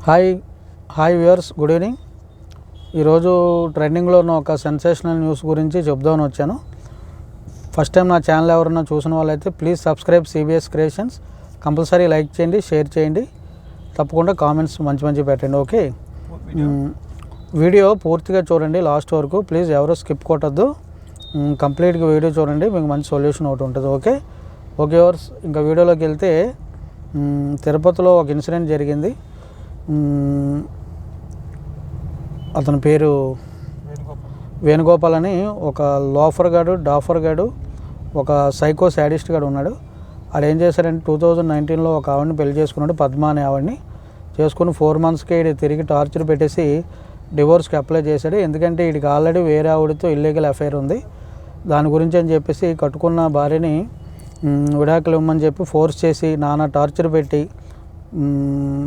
Hi hi viewers, good evening. ఈరోజు ట్రెండింగ్లో ఉన్న ఒక సెన్సేషనల్ న్యూస్ గురించి చెప్దామని వచ్చాను. ఫస్ట్ టైం నా ఛానల్ ఎవరన్నా చూసిన వాళ్ళైతే please subscribe CBS creations. Compulsory like చేయండి, షేర్ చేయండి, తప్పకుండా కామెంట్స్ మంచి పెట్టండి. ఓకే, వీడియో పూర్తిగా చూడండి లాస్ట్ వరకు. ప్లీజ్ ఎవరు స్కిప్ కొట్టద్దు, కంప్లీట్గా వీడియో చూడండి, మీకు మంచి సొల్యూషన్ ఒకటి ఉంటుంది. ఓకే వ్యూవర్స్, ఇంకా వీడియోలోకి వెళ్తే తిరుపతిలో ఒక ఇన్సిడెంట్ జరిగింది. అతని పేరు వేణుగోపాల్ అని ఒక లోఫర్ గాడు, డాఫర్ గాడు, ఒక సైకో శాడిస్ట్ గాడు ఉన్నాడు. ఆడు ఏం చేశాడంటే 2019లో ఒక ఆవిడని పెళ్లి చేసుకున్నాడు, పద్మ అనే ఆవిడని చేసుకుని 4 monthsకి వీడు తిరిగి టార్చర్ పెట్టేసి డివోర్స్కి అప్లై చేశాడు. ఎందుకంటే వీడికి ఆల్రెడీ వేరే ఆవిడతో ఇల్లీగల్ అఫైర్ ఉంది. దాని గురించి అని చెప్పేసి కట్టుకున్న భార్యని విడాకులు ఇవ్వమని చెప్పి ఫోర్స్ చేసి నానా టార్చర్ పెట్టి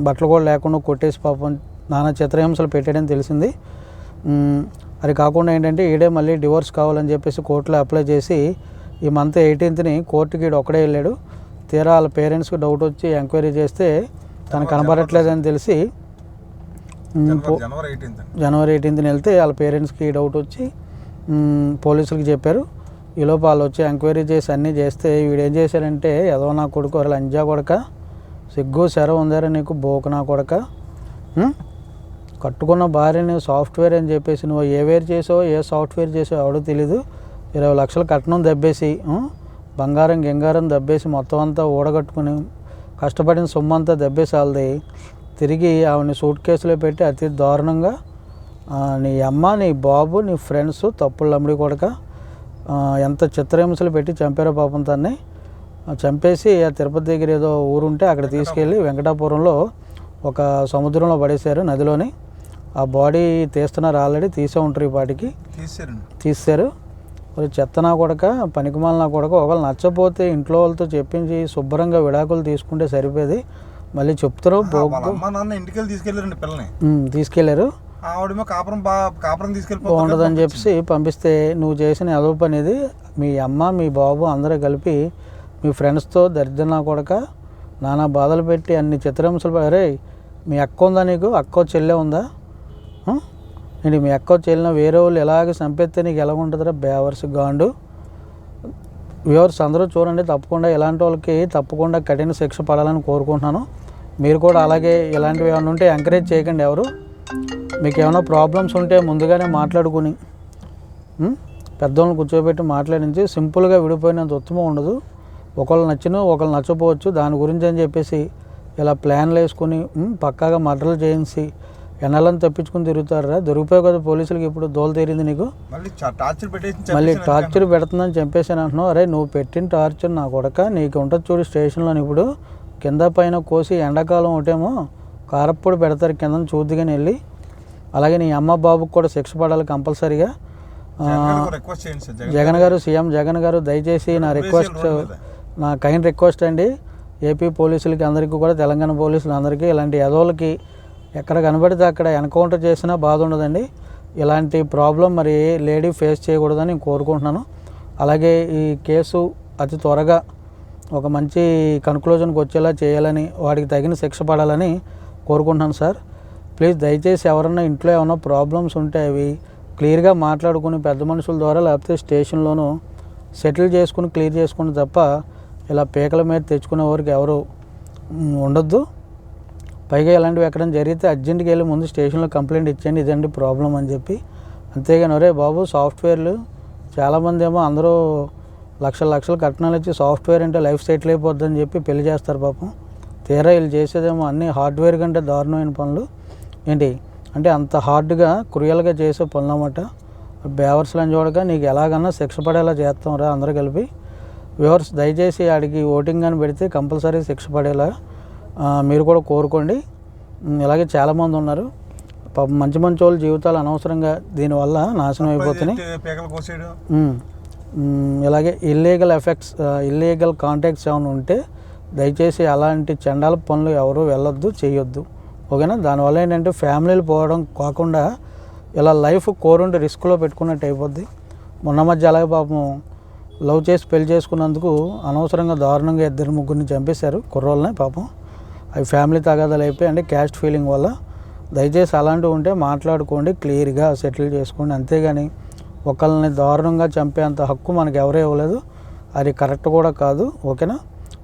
బట్టలు కూడా లేకుండా కొట్టేసి పాపం నానా చిత్రహింసలు పెట్టాడని తెలిసింది. అది కాకుండా ఏంటంటే ఈడే మళ్ళీ డివోర్స్ కావాలని చెప్పేసి కోర్టులో అప్లై చేసి ఈ మంత్ 18ని కోర్టుకి ఈడు ఒక్కడే వెళ్ళాడు. తీరా వాళ్ళ పేరెంట్స్కి డౌట్ వచ్చి ఎంక్వైరీ చేస్తే తను కనబడట్లేదని తెలిసి జనవరి 18ని వెళ్తే వాళ్ళ పేరెంట్స్కి డౌట్ వచ్చి పోలీసులకి చెప్పారు. ఈలోపు వాళ్ళు వచ్చి ఎంక్వైరీ చేసి అన్నీ చేస్తే వీడు ఏం చేశారంటే ఏదో నా కొడుకు లంజా కొడక, సిగ్గు శర ఉందారా నీకు బోకు నా కొడక, కట్టుకున్న భార్యని సాఫ్ట్వేర్ అని చెప్పేసి నువ్వు ఏ వేర్ చేసావో ఏ సాఫ్ట్వేర్ చేసావో ఎవడో తెలీదు, 20 లక్షలు కట్నం దబ్బేసి బంగారం గింగారం దబ్బేసి మొత్తం అంతా ఊడగట్టుకుని కష్టపడిన సొమ్ము అంతా దబ్బేసి వాళ్ళది తిరిగి ఆవిడని సూట్ కేసులో పెట్టి అతి దారుణంగా నీ అమ్మ, నీ బాబు, నీ ఫ్రెండ్స్ తప్పులు అమ్మిడి కొడక ఎంత చిత్రహింసలు పెట్టి చంపారో పాపం తన్ని. చంపేసి ఆ తిరుపతి దగ్గర ఏదో ఊరుంటే అక్కడ తీసుకెళ్ళి వెంకటాపురంలో ఒక సముద్రంలో పడేశారు, నదిలోని. ఆ బాడీ తీస్తున్నారు, ఆల్రెడీ తీసే ఉంటారు, ఈ పాటికి తీశారు. చెత్తనా కొడక, పనికిమాలినా కొడక. ఒకవేళ నచ్చపోతే ఇంట్లో వాళ్ళతో చెప్పించి శుభ్రంగా విడాకులు తీసుకుంటే సరిపోయేది. మళ్ళీ చెప్తారు తీసుకెళ్లారు బాగుండదని చెప్పేసి పంపిస్తే నువ్వు చేసిన ఏదో పని ఇది. మీ అమ్మ, మీ బాబు అందరూ కలిపి మీ ఫ్రెండ్స్తో దరిద్రనా కొడక నానా బాధలు పెట్టి అన్ని చిత్రహింసలు. అరే మీ అక్క ఉందా, నీకు అక్క చెల్లె ఉందా ఏంటి? మీ అక్క చెల్లిన వేరే వాళ్ళు ఎలాగ చంపేస్తే నీకు ఎలా ఉంటుందిరా బేవర్స్ గాండు. వ్యూవర్స్ అందరూ చూడండి, తప్పకుండా ఇలాంటి వాళ్ళకి తప్పకుండా కఠిన శిక్ష పడాలని కోరుకుంటున్నాను. మీరు కూడా అలాగే ఇలాంటివి ఏమైనా ఉంటే ఎంకరేజ్ చేయకండి. ఎవరు మీకు ఏమైనా ప్రాబ్లమ్స్ ఉంటే ముందుగానే మాట్లాడుకుని పెద్దోళ్ళని కూర్చోబెట్టి మాట్లాడించి సింపుల్గా విడిపోయినంత ఉత్తమం ఉండదు. ఒకళ్ళు నచ్చిన ఒకళ్ళు నచ్చపోవచ్చు. దాని గురించి అని చెప్పేసి ఇలా ప్లాన్లు వేసుకుని పక్కాగా మర్డర్లు చేయించి ఎన్నాళ్ళని తప్పించుకుని తిరుగుతారా? దొరికిపోయావు కదా పోలీసులకి, ఇప్పుడు దోలు తీరింది నీకు. మళ్ళీ టార్చర్ పెడుతుందని చంపేసాను అంటున్నావు. అరే నువ్వు పెట్టిన టార్చర్ నా కొడక నీకు ఉంటుంది చూడు స్టేషన్లో. ఇప్పుడు కింద పైన కోసి ఎండాకాలం ఒకటేమో కారప్పొడి పెడతారు కింద చూద్దిగాని వెళ్ళి. అలాగే నీ అమ్మ బాబుకి కూడా శిక్ష పడాలి కంపల్సరీగా. జగన్ గారు, సీఎం జగన్ గారు దయచేసి నా రిక్వెస్ట్, నా కైండ్ రిక్వెస్ట్ అండి, ఏపీ పోలీసులకి అందరికీ కూడా, తెలంగాణ పోలీసులు అందరికీ, ఇలాంటి యదవులకి ఎక్కడ కనబడితే అక్కడ ఎన్కౌంటర్ చేసినా బాధ ఉండదండి. ఇలాంటి ప్రాబ్లం మరి ఏ లేడీ ఫేస్ చేయకూడదని నేను కోరుకుంటున్నాను. అలాగే ఈ కేసు అతి త్వరగా ఒక మంచి కన్క్లూజన్కి వచ్చేలా చేయాలని, వాడికి తగిన శిక్ష పడాలని కోరుకుంటున్నాను సార్. ప్లీజ్ దయచేసి ఎవరన్నా ఇంట్లో ఏమైనా ప్రాబ్లమ్స్ ఉంటే అవి క్లియర్గా మాట్లాడుకుని పెద్ద మనుషుల ద్వారా లేకపోతే స్టేషన్లోనూ సెటిల్ చేసుకుని క్లియర్ చేసుకుని తప్ప ఇలా పీకల మీద తెచ్చుకునే వారికి ఎవరు ఉండొద్దు. పైగా ఇలాంటివి ఎక్కడైనా జరిగితే అర్జెంట్గా వెళ్ళి ముందు స్టేషన్లో కంప్లైంట్ ఇచ్చేయండి, ఇదండి ప్రాబ్లం అని చెప్పి. అంతేగాని ఒరే బాబు సాఫ్ట్వేర్లు చాలామంది ఏమో అందరూ లక్షలు కట్నాలు ఇచ్చి సాఫ్ట్వేర్ అంటే లైఫ్ సెటిల్ అయిపోద్దని చెప్పి పెళ్లి చేస్తారు పాపం. తీరా వీళ్ళు చేసేదేమో అన్నీ హార్డ్వేర్ కంటే దారుణమైన పనులు. ఏంటి అంటే అంత హార్డ్గా క్రూయల్గా చేసే పనులు అన్నమాట. బేవర్స్లని చూడక నీకు ఎలాగన్నా శిక్ష పడేలా చేస్తాం రా అందరూ కలిపి. వ్యూవర్స్ దయచేసి ఆడికి ఓటింగ్ అని పెడితే కంపల్సరీ శిక్ష పడేలా మీరు కూడా కోరుకోండి. ఇలాగే చాలామంది ఉన్నారు పాపం, మంచి వాళ్ళ జీవితాలు అనవసరంగా దీనివల్ల నాశనం అయిపోతున్నాయి. ఇలాగే ఇల్లీగల్ కాంటాక్ట్స్ ఏమైనా ఉంటే దయచేసి అలాంటి చండాల పనులు ఎవరు వెళ్ళొద్దు, చేయొద్దు. ఓకేనా? దానివల్ల ఏంటంటే ఫ్యామిలీలు పోవడం కాకుండా ఇలా లైఫ్ కోరుండి రిస్క్లో పెట్టుకున్నట్టు అయిపోద్ది. మొన్న మధ్య అలాగే పాపం లవ్ చేసి పెళ్లి చేసుకున్నందుకు అనవసరంగా దారుణంగా 2-3 చంపేశారు కుర్రోళ్ళని పాపం. అవి ఫ్యామిలీ తగాదాలు అయిపోయి అంటే క్యాస్ట్ ఫీలింగ్ వల్ల. దయచేసి అలాంటివి ఉంటే మాట్లాడుకోండి, క్లియర్గా సెటిల్ చేసుకోండి. అంతేగాని ఒకళ్ళని దారుణంగా చంపేంత హక్కు మనకు ఎవరూ ఇవ్వలేదు. అది కరెక్ట్ కూడా కాదు. ఓకేనా?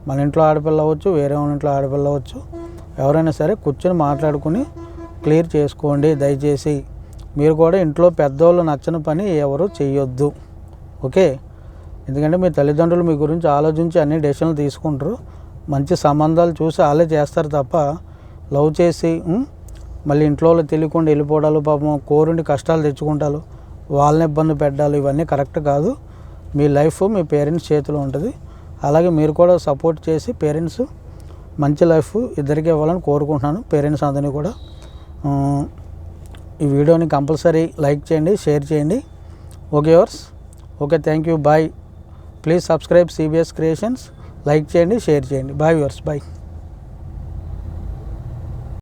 మన ఇంట్లో ఆడపిల్ల అవ్వచ్చు, వేరే వాళ్ళ ఇంట్లో ఆడపిల్ల అవ్వచ్చు, ఎవరైనా సరే కూర్చొని మాట్లాడుకుని క్లియర్ చేసుకోండి. దయచేసి మీరు కూడా ఇంట్లో పెద్దోళ్ళు నచ్చని పని ఎవరు చేయొద్దు. ఓకే? ఎందుకంటే మీ తల్లిదండ్రులు మీ గురించి ఆలోచించి అన్ని డెసిషన్లు తీసుకుంటారు. మంచి సంబంధాలు చూసి వాళ్ళే చేస్తారు తప్ప లవ్ చేసి మళ్ళీ ఇంట్లో వాళ్ళు తెలియకుండా వెళ్ళిపోవడాలు, పాపం కోరుండి కష్టాలు తెచ్చుకుంటారు, వాళ్ళని ఇబ్బంది పెట్టాలి, ఇవన్నీ కరెక్ట్ కాదు. మీ లైఫ్ మీ పేరెంట్స్ చేతిలో ఉంటుంది. అలాగే మీరు కూడా సపోర్ట్ చేసి పేరెంట్స్ మంచి లైఫ్ ఇద్దరికీ ఇవ్వాలని కోరుకుంటున్నాను. పేరెంట్స్ అందరినీ కూడా ఈ వీడియోని కంపల్సరీ లైక్ చేయండి, షేర్ చేయండి. Okay viewers, okay, thank you, bye. Please subscribe CBS creations. Like చేయండి, షేర్ చేయండి. Bye viewers, bye.